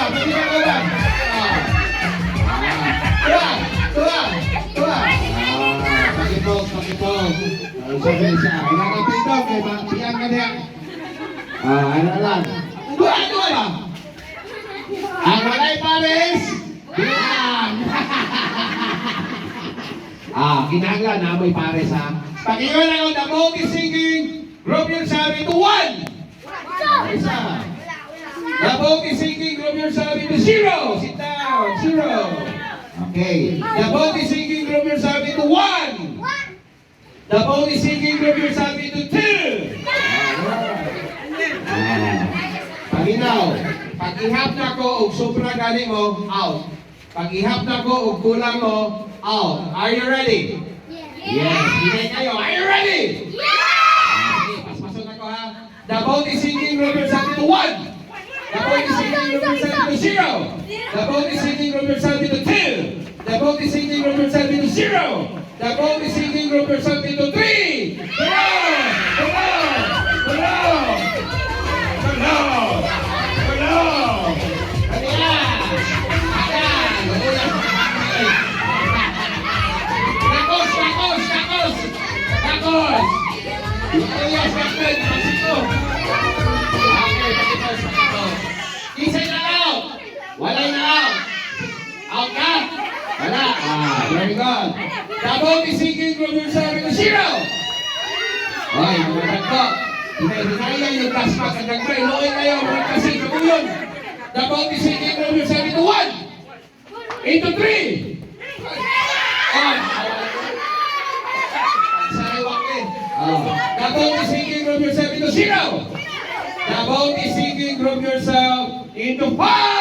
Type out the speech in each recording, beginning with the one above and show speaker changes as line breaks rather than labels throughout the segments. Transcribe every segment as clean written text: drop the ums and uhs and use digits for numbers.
Pati ka ba? Pakipog. Sabi siya, inakapin daw, kay Piyang ka niya. Ano lang? Tuwa lang! Ang walay pares, bilang! Kinanglan na may pares ha. Pakinggan ako, the boat is sinking. Group yourself into 1. Isa. The boat is sinking. Group yourself into 0. Sit down. 0. Okay. The boat is sinking. Group yourself into 1. The boat is sinking. Group yourself into 2. Paginaw. Pag-ihap na ko o sobra galing mo, out. Pag-ihap na ko o kulang mo, out. Are you ready? Yes. Hindi kayo. Are you ready? Okay, paspason ako ha. The boat is sinking. Group yourself into 1. The boat is sinking. Group yourself into 0. The boat is sinking. Group yourself into 2. The boat is sinking. Group yourself into 0. The boat is sinking. Group yourself into 3. Very good. The boat is sinking. Group yourself into 0. Ay, magandang ko. Hinay-hinayan yung tasmak at nagpray. Loin kayo, mga kasi kabuyon. The boat is sinking. Group yourself into 1. Into 3. The boat is sinking. Group yourself into 0. The boat is sinking. Group yourself into 5.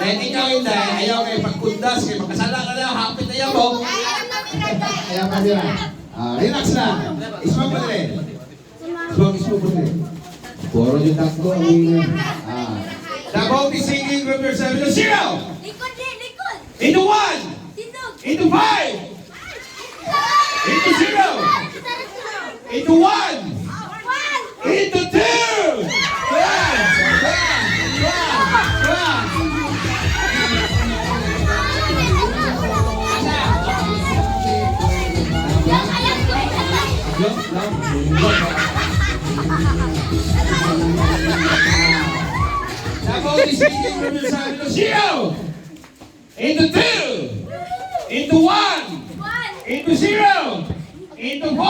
Hindi ka yung dahil ayaw kayo pagkundas kayo makasala ka na hapit na yan mo ayaw ka nila relax lang ismang pa rin ismang pa rin puro yung takbo the boat is sinking. Group yourself into 0 into 1 into 5 into 0 into 1 into 2 The boat is sinking. Group yourself into 0 into 2 into 1, into 0, into 4. 4.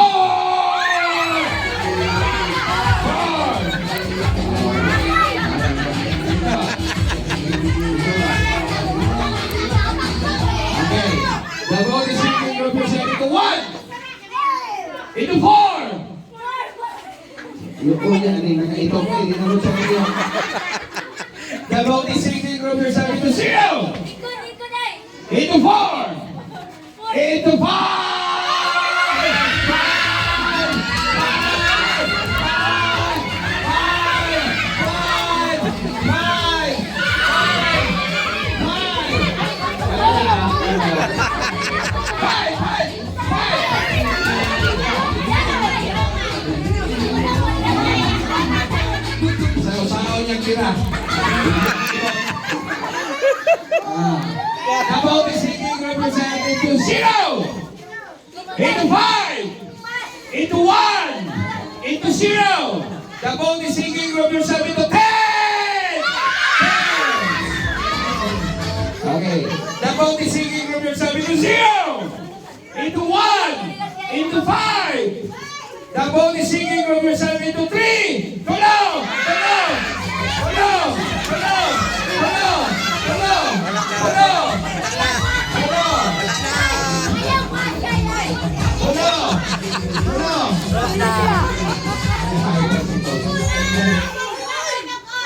Okay. The body sinking group yourself into 1, into 4. Yung una, nakaito ko, hindi na rin sa kanya. The body sinking group yourself into 0, into 4, into 5. Sayaw-sayaw niyang tira. About the sinking represent into 0, into 5, into 1, into 0. The bone is sinking represent into 10. 10. Okay. The bone is sinking represent into 0, into 1, into 5. The bone is sinking represent into 3. Tulong! Tulong! Tulong! Tulong! Tulong! Tulong! Tulong! Tulong! Tulong! Tulong!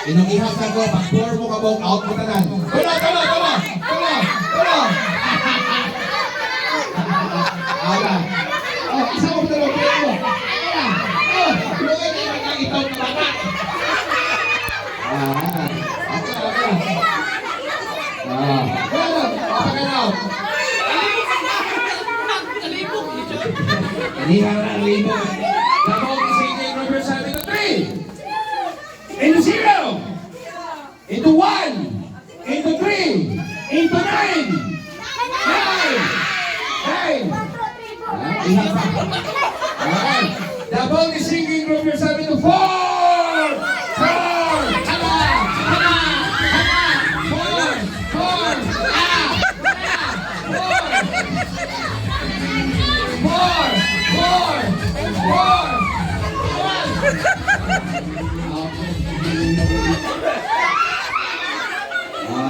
Inong-ihap na ko, pag-pour mo ka bong out mo tanan. Tulong! Tulong! Tulong! Tulong! Tulong! Ala! Oh, isa mo tulong! Tulong mo! Ala! Oh! Tulong ay magkakitaw na bata! The ball is sinking represent into 3, into 0, into 1, into 3, into 9, 9. The ball is sinking represent into 4, 4.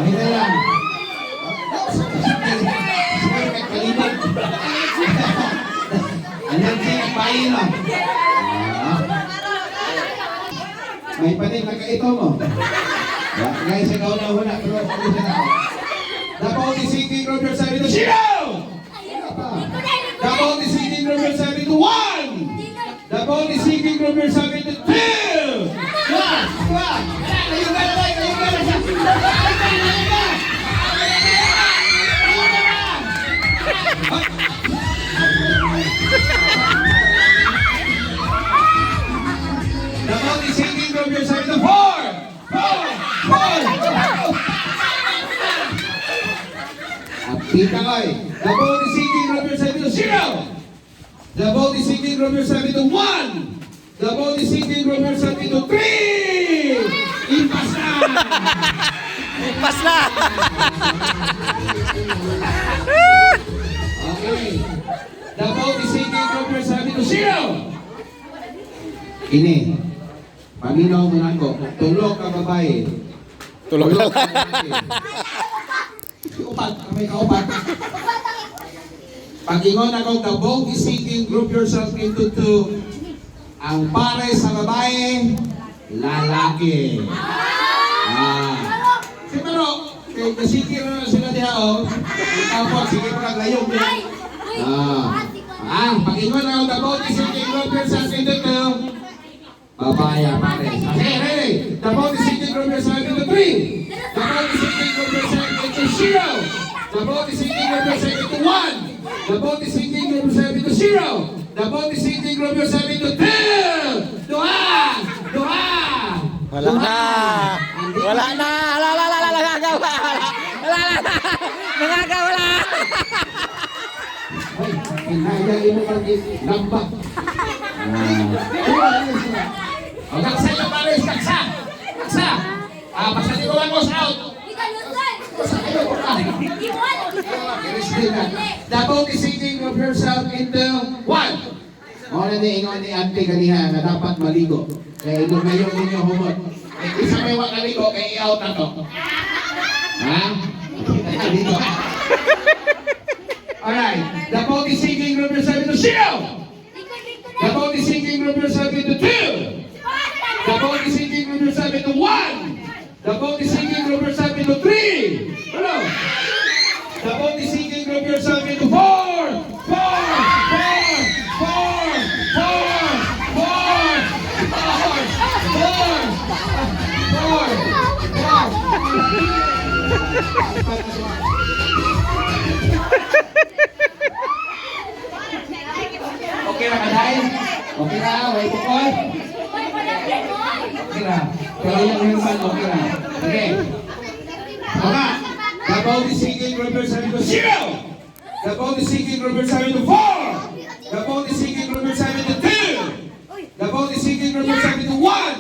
Hindi lang. Anong sinagpain mo? May paning nagkaito mo. Guys, ikaw na una. Pero ako siya na. The ball is sinking group yourself into 0. The ball is sinking group yourself into 1. The ball is sinking group yourself into 2. One. Kayo ka na siya. The ball is sinking group yourself into 4. 4. Kita ko eh. The ball is sinking group yourself into 0. The ball is sinking group yourself into 1. The ball is sinking group yourself into 3. Impas na!
Impas na!
Okay. The ball is sinking group yourself into 0. Ini. Paminaw mo na ko. Tulog ka babae.
Tulog na lang.
Upat. May kaupat. Pag-ingon ako, the ball is sinking group yourself into 2. Ang pare sa babae, lalaki. Siguro, kasikir na sila diha o. Tapos, sige mo naglayong din. Pag-ingon ako, the ball is sinking group yourself into 2. Babaya pare. Okay, ready? The ball is sinking group yourself into 3. The ball is sinking group yourself into 0. The ball is sinking group yourself into 1. The ball is sinking group yourself into 0. The ball is sinking group yourself into 2. Dua!
Wala na! Wala na! Nangagawa! Nangagawa!
Ay, hinayay mo pag-lambak. O, kaksa yung pares, kaksa! Kaksa! Basta di ko lang was out! Kaksa kayo, kaksa! Double the thinking of yourself into one. O na ni ingon ni ante kaniha na dapat maligo. Kaya ito ngayon ninyo humot. Isa may wakaligo, kaya i-out na to. Ha? Dito. Alright. Double the thinking of yourself into zero. Double the thinking of yourself into two. Double the thinking of yourself into one. Double the thinking of yourself into three. Ano? Double the thinking of yourself into four. Four. Okay na kaday? Okay na, way bukol? Okay na. Pero yung hirman, okay na. Okay. Tama. Double the sinking group yourself into zero. Double the sinking group yourself into four. Double the sinking group yourself into two. Double the sinking group yourself into one.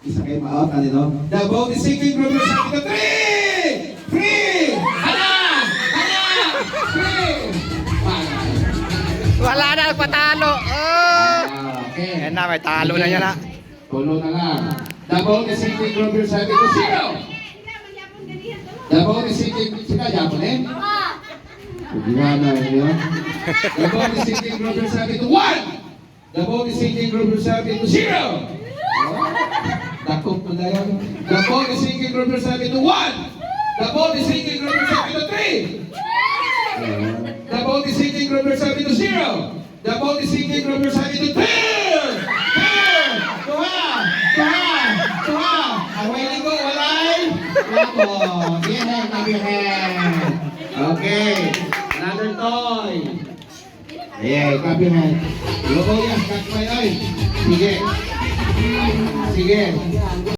Isa kayo ma-out, ano no? Double the sinking group yourself into three. Three. Hala! Three.
Wala na, patalo. Oh.
Okay.
Yan na, may talo na yan na.
Pulo na lang. Double the sinking group yourself into zero. Double the sinking... Sila Japon eh? Gimana yun? Double the sinking group yourself into one. Double the sinking group yourself into zero. Dakop mo na yan. Double the sinking group yourself into one. Double the sinking group yourself into three. Double the sinking group yourself into zero. Double the sinking group yourself into two. Tuha. Away ligo, walay. Bravo. Copy hand. Okay. Another toy. Yeah, copy hand. Logo yan, kakmay ay. Sige.